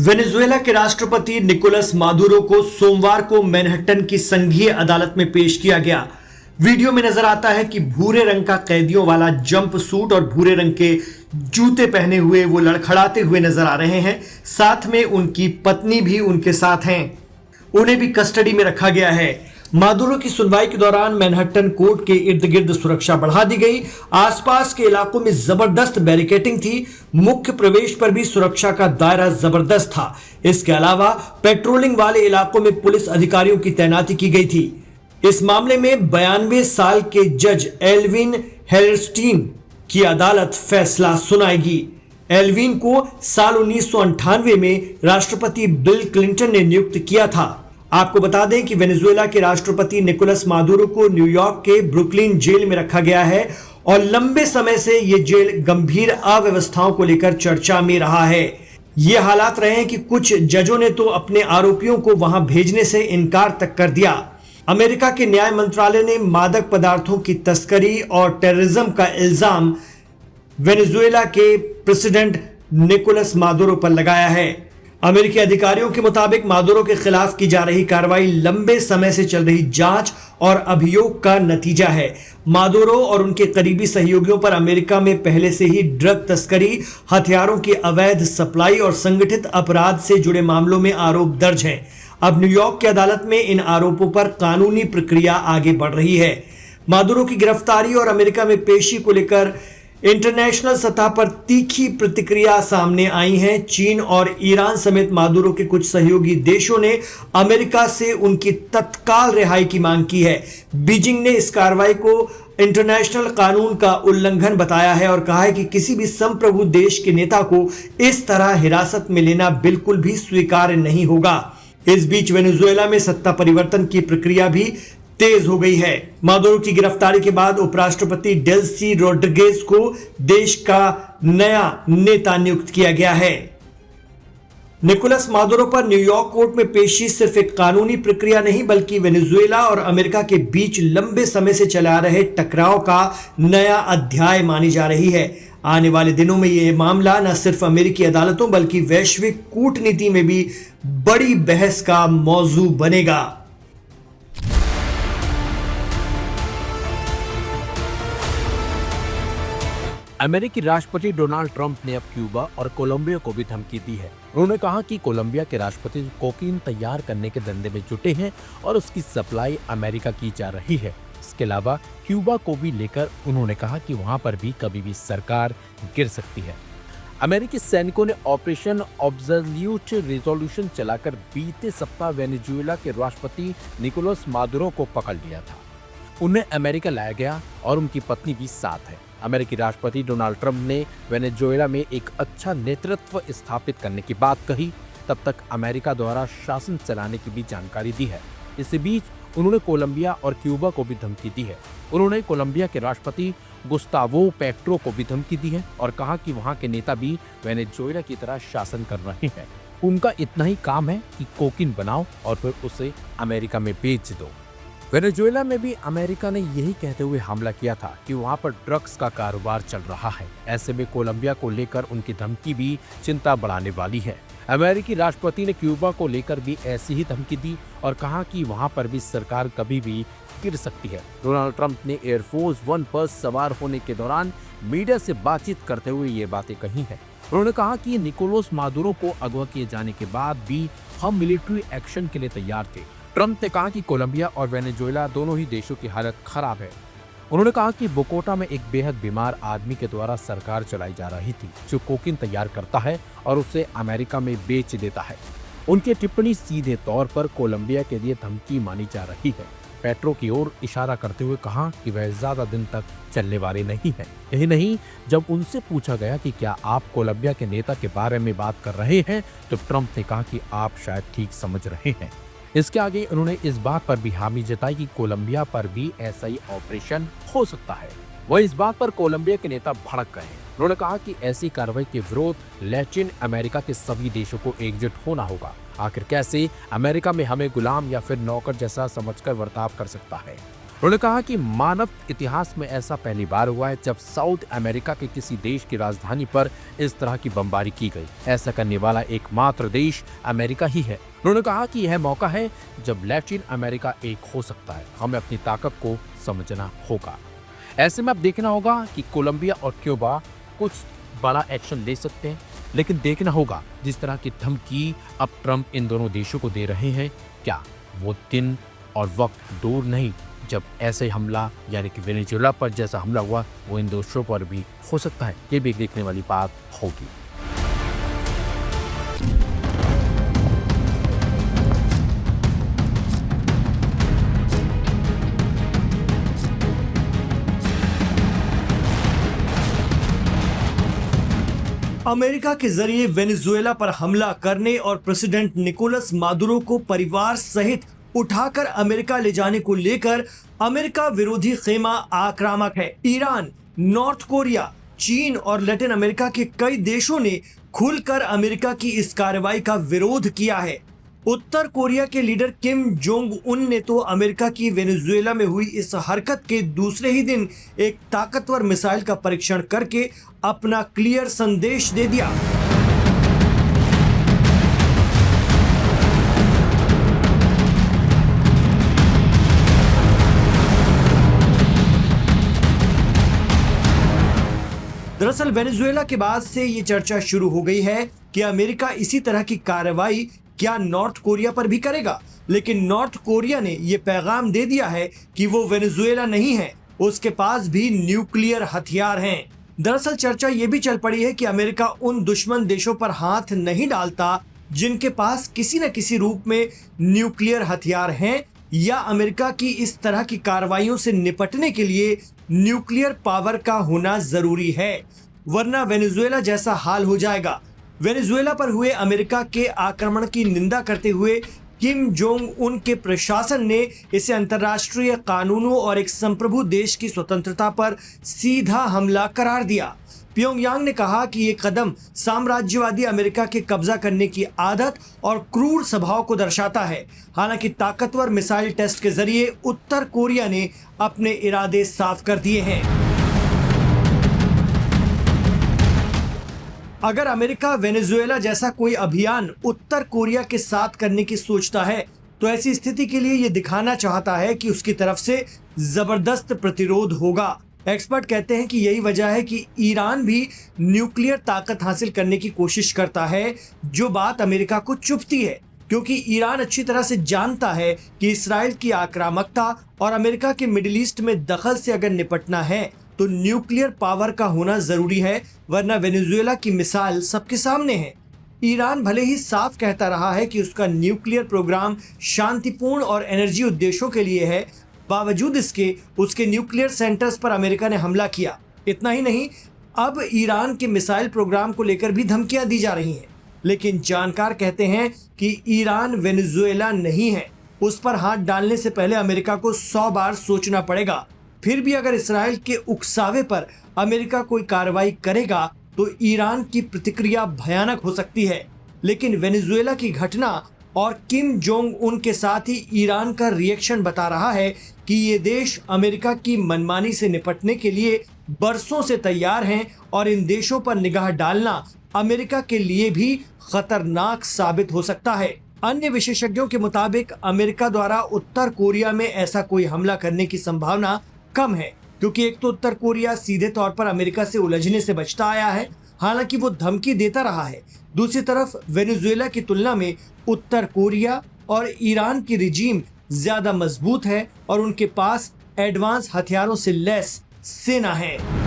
Venezuela के राष्ट्रपति Nicolas Maduro को सोमवार को मैनहट्टन की संघीय अदालत में पेश किया गया। वीडियो में नजर आता है कि भूरे रंग का कैदियों वाला जंप सूट और भूरे रंग के जूते पहने हुए वो लड़खड़ाते हुए नजर आ रहे हैं। साथ में उनकी पत्नी भी उनके साथ हैं। उन्हें भी कस्टडी में रखा गया है। मादुरो की सुनवाई के दौरान मैनहट्टन कोर्ट के इर्द गिर्द सुरक्षा बढ़ा दी गई। आसपास के इलाकों में जबरदस्त बैरिकेडिंग थी। मुख्य प्रवेश पर भी सुरक्षा का दायरा जबरदस्त था। इसके अलावा पेट्रोलिंग वाले इलाकों में पुलिस अधिकारियों की तैनाती की गई थी। इस मामले में 92 साल के जज एल्विन हेलरस्टीन की अदालत फैसला सुनाएगी। एल्विन को साल 1998 में राष्ट्रपति बिल क्लिंटन ने नियुक्त किया था। आपको बता दें कि वेनेजुएला के राष्ट्रपति निकोलस मादुरो को न्यूयॉर्क के ब्रुकलिन जेल में रखा गया है और लंबे समय से यह जेल गंभीर अव्यवस्थाओं को लेकर चर्चा में रहा है। ये हालात रहे हैं कि कुछ जजों ने तो अपने आरोपियों को वहां भेजने से इनकार तक कर दिया। अमेरिका के न्याय मंत्रालय ने मादक पदार्थों की तस्करी और टेररिज्म का इल्जाम वेनेजुएला के प्रेसिडेंट निकोलस मादुरो पर लगाया है। अमेरिकी अधिकारियों के मुताबिक मादुरो के खिलाफ की जा रही कार्रवाई लंबे समय से चल रही जांच और अभियोग का नतीजा है। मादुरो और उनके करीबी सहयोगियों पर अमेरिका में पहले से ही ड्रग तस्करी, हथियारों की अवैध सप्लाई और संगठित अपराध से जुड़े मामलों में आरोप दर्ज हैं। अब न्यूयॉर्क की अदालत में इन आरोपों पर कानूनी प्रक्रिया आगे बढ़ रही है। मादुरो की गिरफ्तारी और अमेरिका में पेशी को लेकर इंटरनेशनल सतह पर तीखी प्रतिक्रिया सामने आई है। चीन और ईरान समेत मादुरो के कुछ सहयोगी देशों ने अमेरिका से उनकी तत्काल रिहाई की मांग की है। बीजिंग ने इस कार्रवाई को इंटरनेशनल कानून का उल्लंघन बताया है और कहा है कि किसी भी संप्रभु देश के नेता को इस तरह हिरासत में लेना बिल्कुल भी स्वीकार्य नहीं होगा। इस बीच वेनेजुएला में सत्ता परिवर्तन की प्रक्रिया भी तेज हो गई है। मादुरो की गिरफ्तारी के बाद उपराष्ट्रपति डेल्सी रोड्रिगेज को देश का नया नेता नियुक्त किया गया है। निकोलस मादुरो पर न्यूयॉर्क कोर्ट में पेशी सिर्फ एक कानूनी प्रक्रिया नहीं बल्कि वेनेजुएला और अमेरिका के बीच लंबे समय से चला रहे टकराव का नया अध्याय मानी जा रही है। आने वाले दिनों में यह मामला न सिर्फ अमेरिकी अदालतों बल्कि वैश्विक कूटनीति में भी बड़ी बहस का मौजू बनेगा। अमेरिकी राष्ट्रपति डोनाल्ड ट्रंप ने अब क्यूबा और कोलंबिया को भी धमकी दी है। उन्होंने कहा कि कोलंबिया के राष्ट्रपति कोकीन तैयार करने के धंधे में जुटे हैं और उसकी सप्लाई अमेरिका की जा रही है। इसके अलावा क्यूबा को भी लेकर उन्होंने कहा कि वहां पर भी कभी भी सरकार गिर सकती है। अमेरिकी सैनिकों ने ऑपरेशन ऑब्सोल्यूट रिजोल्यूशन चलाकर बीते सप्ताह वेनेजुएला के राष्ट्रपति निकोलस मादुरो को पकड़ लिया था। उन्हें अमेरिका लाया गया और उनकी पत्नी भी साथ है। अमेरिकी राष्ट्रपति डोनाल्ड ट्रंप ने वेनेजुएला में एक अच्छा नेतृत्व स्थापित करने की बात कही, तब तक अमेरिका द्वारा शासन चलाने की भी जानकारी दी है। इसी बीच उन्होंने कोलंबिया और क्यूबा को भी धमकी दी है। उन्होंने कोलंबिया के राष्ट्रपति गुस्तावो पेट्रो को भी धमकी दी है और कहा कि वहां के नेता भी वेनेजुएला की तरह शासन कर रहे हैं। उनका इतना ही काम है कि कोकीन बनाओ और फिर उसे अमेरिका में बेच दो। वेनेजुएला में भी अमेरिका ने यही कहते हुए हमला किया था कि वहां पर ड्रग्स का कारोबार चल रहा है। ऐसे में कोलंबिया को लेकर उनकी धमकी भी चिंता बढ़ाने वाली है। अमेरिकी राष्ट्रपति ने क्यूबा को लेकर भी ऐसी ही धमकी दी और कहा कि वहां पर भी सरकार कभी भी गिर सकती है। डोनाल्ड ट्रंप ने एयरफोर्स वन पर सवार होने के दौरान मीडिया से बातचीत करते हुए ये बातें कही हैं। उन्होंने कहा कि निकोलस मादुरो को अगवा किए जाने के बाद भी हम मिलिट्री एक्शन के लिए तैयार थे। ट्रंप ने कहा कि कोलंबिया और वेनेजुएला दोनों ही देशों की हालत खराब है। उन्होंने कहा कि बोगोटा में एक बेहद बीमार आदमी के द्वारा सरकार चलाई जा रही थी जो कोकीन तैयार करता है और उसे अमेरिका में बेच देता है। उनकी टिप्पणी सीधे तौर पर कोलंबिया के लिए धमकी मानी जा रही है। पेट्रो की ओर इशारा करते हुए कहा कि वह ज्यादा दिन तक चलने वाले नहीं है। यही नहीं, जब उनसे पूछा गया कि क्या आप कोलंबिया के नेता के बारे में बात कर रहे हैं तो ट्रंप ने कहा कि आप शायद ठीक समझ रहे हैं। इसके आगे उन्होंने इस बात पर भी हामी जताई कि कोलंबिया पर भी ऐसा ही ऑपरेशन हो सकता है। वह इस बात पर कोलंबिया के नेता भड़क गए। उन्होंने कहा कि ऐसी कार्रवाई के विरोध लैटिन अमेरिका के सभी देशों को एकजुट होना होगा। आखिर कैसे अमेरिका में हमें गुलाम या फिर नौकर जैसा समझकर बर्ताव कर सकता है। उन्होंने कहा कि मानव इतिहास में ऐसा पहली बार हुआ है जब साउथ अमेरिका के किसी देश की राजधानी पर इस तरह की बमबारी की गई। ऐसा करने वाला एकमात्र देश अमेरिका ही है। उन्होंने कहा कि यह मौका है जब लैटिन अमेरिका एक हो सकता है। हमें अपनी ताकत को समझना होगा। ऐसे में अब देखना होगा कि कोलंबिया और क्यूबा कुछ बड़ा एक्शन ले सकते हैं, लेकिन देखना होगा जिस तरह की धमकी अब ट्रंप इन दोनों देशों को दे रहे हैं, क्या वो दिन और वक्त दूर नहीं जब ऐसे हमला यानी कि वेनेजुएला पर जैसा हमला हुआ वो इन देशों पर भी हो सकता है। ये भी एक देखने वाली बात होगी। अमेरिका के जरिए वेनेजुएला पर हमला करने और प्रेसिडेंट निकोलस मादुरो को परिवार सहित उठाकर अमेरिका ले जाने को लेकर अमेरिका विरोधी खेमा आक्रामक है। ईरान, नॉर्थ कोरिया, चीन और लैटिन अमेरिका के कई देशों ने खुलकर अमेरिका की इस कार्रवाई का विरोध किया है। उत्तर कोरिया के लीडर किम जोंग उन ने तो अमेरिका की वेनेजुएला में हुई इस हरकत के दूसरे ही दिन एक ताकतवर मिसाइल का परीक्षण करके अपना क्लियर संदेश दे दिया। दरअसल वेनेजुएला के बाद से ये चर्चा शुरू हो गई है कि अमेरिका इसी तरह की कार्रवाई क्या नॉर्थ कोरिया पर भी करेगा, लेकिन नॉर्थ कोरिया ने यह पैगाम दे दिया है कि वो वेनेजुएला नहीं है, उसके पास भी न्यूक्लियर हथियार हैं। दरअसल चर्चा ये भी चल पड़ी है कि अमेरिका उन दुश्मन देशों पर हाथ नहीं डालता जिनके पास किसी न किसी रूप में न्यूक्लियर हथियार हैं, या अमेरिका की इस तरह की कार्रवाइयों से निपटने के लिए न्यूक्लियर पावर का होना जरूरी है, वरना वेनेजुएला जैसा हाल हो जाएगा। वेनेजुएला पर हुए अमेरिका के आक्रमण की निंदा करते हुए किम जोंग उन के प्रशासन ने इसे अंतर्राष्ट्रीय कानूनों और एक संप्रभु देश की स्वतंत्रता पर सीधा हमला करार दिया। प्योंगयांग ने कहा कि ये कदम साम्राज्यवादी अमेरिका के कब्जा करने की आदत और क्रूर स्वभाव को दर्शाता है। हालांकि ताकतवर मिसाइल टेस्ट के जरिए उत्तर कोरिया ने अपने इरादे साफ कर दिए हैं। अगर अमेरिका वेनेजुएला जैसा कोई अभियान उत्तर कोरिया के साथ करने की सोचता है तो ऐसी स्थिति के लिए ये दिखाना चाहता है कि उसकी तरफ से जबरदस्त प्रतिरोध होगा। एक्सपर्ट कहते हैं कि यही वजह है कि ईरान भी न्यूक्लियर ताकत हासिल करने की कोशिश करता है, जो बात अमेरिका को चुभती है, क्योंकि ईरान अच्छी तरह से जानता है कि इस्राएल की आक्रामकता और अमेरिका के मिडिल ईस्ट में दखल से अगर निपटना है तो न्यूक्लियर पावर का होना जरूरी है, वरना वेनेजुएला की मिसाल सबके सामने है। ईरान भले ही साफ कहता रहा है कि उसका न्यूक्लियर प्रोग्राम शांतिपूर्ण और एनर्जी उद्देश्यों के लिए है, बावजूद इसके उसके न्यूक्लियर सेंटर्स पर अमेरिका ने हमला किया। इतना ही नहीं, अब ईरान के मिसाइल प्रोग्राम को लेकर भी धमकियां दी जा रही हैं। लेकिन जानकार कहते हैं कि ईरान वेनेजुएला नहीं है, उस पर हाथ डालने से पहले अमेरिका को 100 बार सोचना पड़ेगा। फिर भी अगर इसराइल के उकसावे पर अमेरिका कोई कार्रवाई करेगा तो ईरान की प्रतिक्रिया भयानक हो सकती है। लेकिन वेनेजुएला की घटना और किम जोंग उन के साथ ही ईरान का रिएक्शन बता रहा है कि ये देश अमेरिका की मनमानी से निपटने के लिए बरसों से तैयार हैं और इन देशों पर निगाह डालना अमेरिका के लिए भी खतरनाक साबित हो सकता है। अन्य विशेषज्ञों के मुताबिक अमेरिका द्वारा उत्तर कोरिया में ऐसा कोई हमला करने की संभावना कम है, क्योंकि एक तो उत्तर कोरिया सीधे तौर पर अमेरिका से उलझने से बचता आया है, हालांकि वो धमकी देता रहा है। दूसरी तरफ वेनेजुएला की तुलना में उत्तर कोरिया और ईरान की रिजीम ज्यादा मजबूत है और उनके पास एडवांस हथियारों से लैस सेना है।